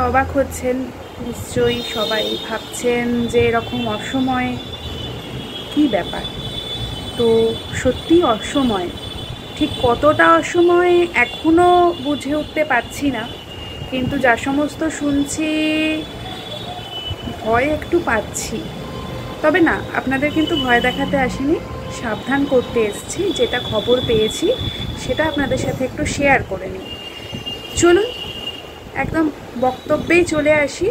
অবাক হচ্ছেন নিশ্চয়ই, সবাই ভাবছেন যে এরকম অসময় কি ব্যাপার। তো সত্যি অসময়, ঠিক কতটা অসময় এখনও বুঝে উঠতে পারছি না, কিন্তু যা সমস্ত শুনছি ভয় একটু পাচ্ছি। তবে না, আপনাদের কিন্তু ভয় দেখাতে আসিনি, সাবধান করতে এসেছি। যেটা খবর পেয়েছি সেটা আপনাদের সাথে একটু শেয়ার করে নিই। চলুন একদম বক্তব্যেই চলে আসি।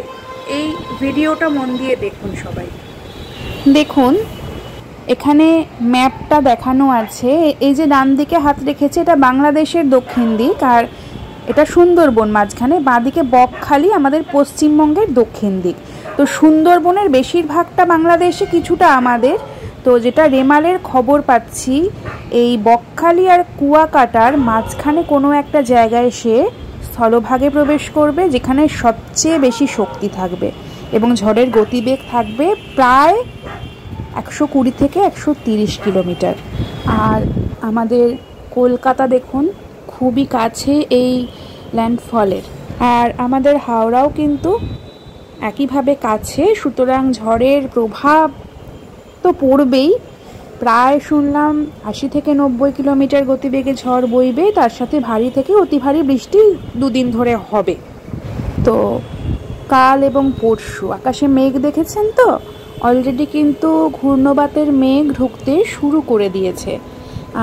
এই ভিডিওটা মন দিয়ে দেখুন সবাই। দেখুন এখানে ম্যাপটা দেখানো আছে, এই যে ডান দিকে হাত রেখেছে এটা বাংলাদেশের দক্ষিণ দিক, আর এটা সুন্দরবন মাঝখানে, বাঁদিকে বকখালি আমাদের পশ্চিমবঙ্গের দক্ষিণ দিক। তো সুন্দরবনের বেশিরভাগটা বাংলাদেশে, কিছুটা আমাদের। তো যেটা রেমালের খবর পাচ্ছি, এই বকখালি আর কুয়াকাটার মাঝখানে কোনো একটা জায়গায় সে স্থলভাগে প্রবেশ করবে, যেখানে সবচেয়ে বেশি শক্তি থাকবে এবং ঝড়ের গতিবেগ থাকবে প্রায় 120 থেকে 130 কিলোমিটার। আর আমাদের কলকাতা দেখুন খুবই কাছে এই ল্যান্ডফলের, আর আমাদের হাওড়াও কিন্তু একইভাবে কাছে। সুতরাং ঝড়ের প্রভাব তো পড়বেই। প্রায় শুনলাম 80 থেকে 90 কিলোমিটার গতিবেগে ঝড় বইবে, তার সাথে ভারী থেকে অতি ভারী বৃষ্টি দুদিন ধরে হবে। তো কাল এবং পরশু আকাশে মেঘ দেখেছেন তো, অলরেডি কিন্তু ঘূর্ণবাতের মেঘ ঢুকতে শুরু করে দিয়েছে।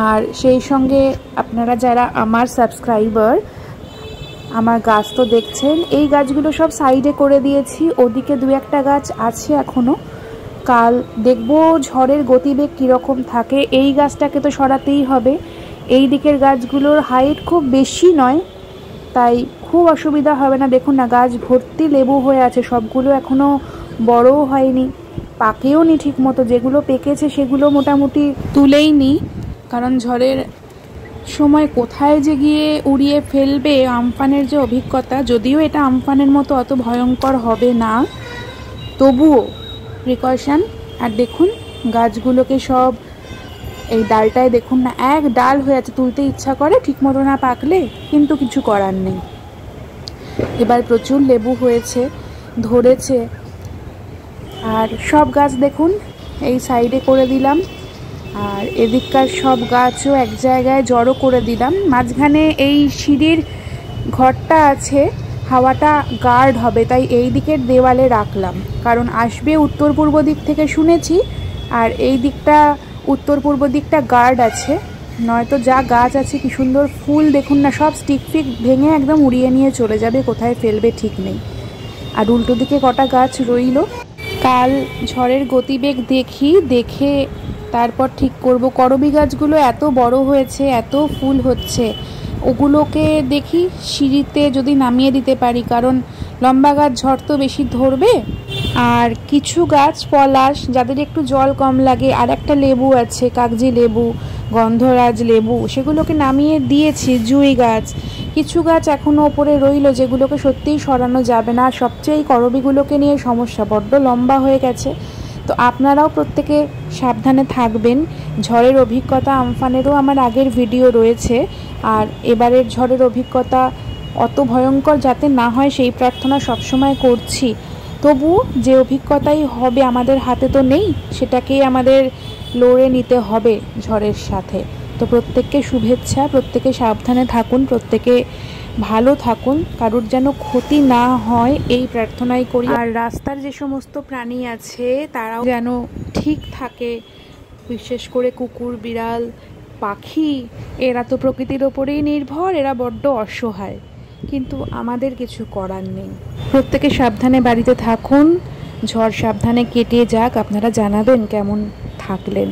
আর সেই সঙ্গে আপনারা যারা আমার সাবস্ক্রাইবার, আমার গাছ তো দেখছেন, এই গাছগুলো সব সাইডে করে দিয়েছি, ওদিকে দু একটা গাছ আছে এখনও। কাল দেখব ঝড়ের গতিবেগ কীরকম থাকে। এই গাছটাকে তো সরাতেই হবে, এই দিকের গাছগুলোর হাইট খুব বেশি নয়, তাই খুব অসুবিধা হবে না। দেখুন না, গাছ ভর্তি লেবু হয়ে আছে, সবগুলো এখনও বড়ও হয়নি, পাকেও নি ঠিক মতো। যেগুলো পেকেছে সেগুলো মোটামুটি তুলেই নি, কারণ ঝড়ের সময় কোথায় যে গিয়ে উড়িয়ে ফেলবে। আমফানের যে অভিজ্ঞতা, যদিও এটা আমফানের মতো অত ভয়ঙ্কর হবে না, তবুও প্রিকশন। আর দেখুন গাছগুলোকে সব, এই ডালটায় দেখুন না, এক ডাল হয়ে আছে, তুলতে ইচ্ছা করে ঠিক মতো না পাকলে, কিন্তু কিছু করার নেই। এবার প্রচুর লেবু হয়েছে, ধরেছে। আর সব গাছ দেখুন এই সাইডে করে দিলাম, আর এদিককার সব গাছও এক জায়গায় জড়ো করে দিলাম। মাঝখানে এই সিঁড়ির ঘরটা আছে, হাওয়াটা গার্ড হবে, তাই এই দিকের দেওয়ালে রাখলাম, কারণ আসবে উত্তর পূর্ব দিক থেকে শুনেছি, আর এই দিকটা উত্তর পূর্ব দিকটা গার্ড আছে। নয়তো যা গাছ আছে, কি সুন্দর ফুল দেখুন না, সব স্টিক ফিক ভেঙে একদম উড়িয়ে নিয়ে চলে যাবে, কোথায় ফেলবে ঠিক নেই। আর উল্টো দিকে কটা গাছ রইল, কাল ঝড়ের গতিবেগ দেখে তারপর ঠিক করব। করবি গাছগুলো এত বড় হয়েছে, এত ফুল হচ্ছে, ওগুলোকে দেখি সিঁড়িতে যদি নামিয়ে দিতে পারি, কারণ লম্বা গাছ ঝড় তো বেশি ধরবে। আর কিছু গাছ পলাশ, যাদের একটু জল কম লাগে, আর একটা লেবু আছে কাগজি লেবু, গন্ধরাজ লেবু, সেগুলোকে নামিয়ে দিয়েছি। জুঁই গাছ, কিছু গাছ এখনও ওপরে রইল, যেগুলোকে সত্যিই সরানো যাবে না। সবচেয়ে এই করবিগুলোকে নিয়ে সমস্যা, বড্ড লম্বা হয়ে গেছে। তো আপনারাও প্রত্যেকে সাবধানে থাকবেন। ঝড়ের অভিজ্ঞতা, আমফানেরও আমার আগের ভিডিও রয়েছে, আর এবারের ঝড়ের অভিজ্ঞতা অত ভয়ঙ্কর যাতে না হয় সেই প্রার্থনা সবসময় করছি। তবু যে অভিজ্ঞতাই হবে, আমাদের হাতে তো নেই, সেটাকেই আমাদের লড়ে নিতে হবে ঝড়ের সাথে। তো প্রত্যেককে শুভেচ্ছা, প্রত্যেকে সাবধানে থাকুন, প্রত্যেকে ভালো থাকুন, কারোর যেন ক্ষতি না হয় এই প্রার্থনাই করি। আর রাস্তার যে সমস্ত প্রাণী আছে তারাও যেন ঠিক থাকে, বিশেষ করে কুকুর, বিড়াল, পাখি, এরা তো প্রকৃতির ওপরেই নির্ভর, এরা বড্ড অসহায়, কিন্তু আমাদের কিছু করার নেই। প্রত্যেকে সাবধানে বাড়িতে থাকুন, ঝড় সাবধানে কেটে যাক। আপনারা জানাবেন কেমন থাকলেন,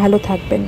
ভালো থাকবেন।